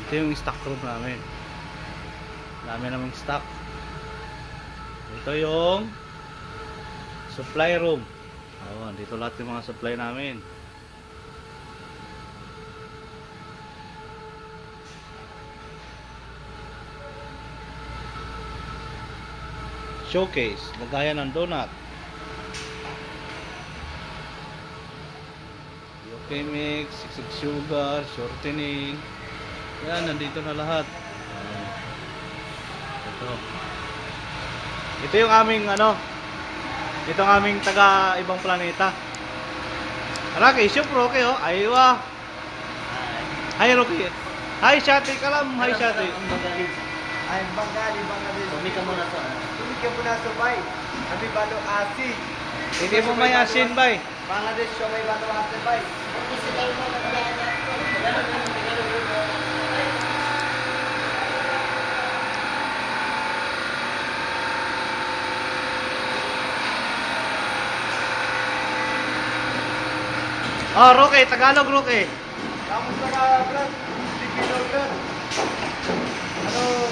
Ito yung stock room namin. Dami namang stock. Ito yung supply room. Ayan, dito lahat yung mga supply namin. Showcase, lagayan ng donut. Okay mix, siksik sugar, shortening. Yan, nandito na lahat. Ayan. Ito yung aming ito ang aming taga ibang planeta. Rocky, syup Rocky oh. Aywa. Hi Rocky. Hi Shati kalam, hi Shati. Ay, Bangladesh. Tumi ka muna to. Tumi ka muna to, bay. Kami balo asi. Hindi mo may asin bay. Bangladesh, siya may balo asi, bay. Oh, Rocky, Tagalog Rocky. Kamusta ka, brad? Pilipino, brad. Ano,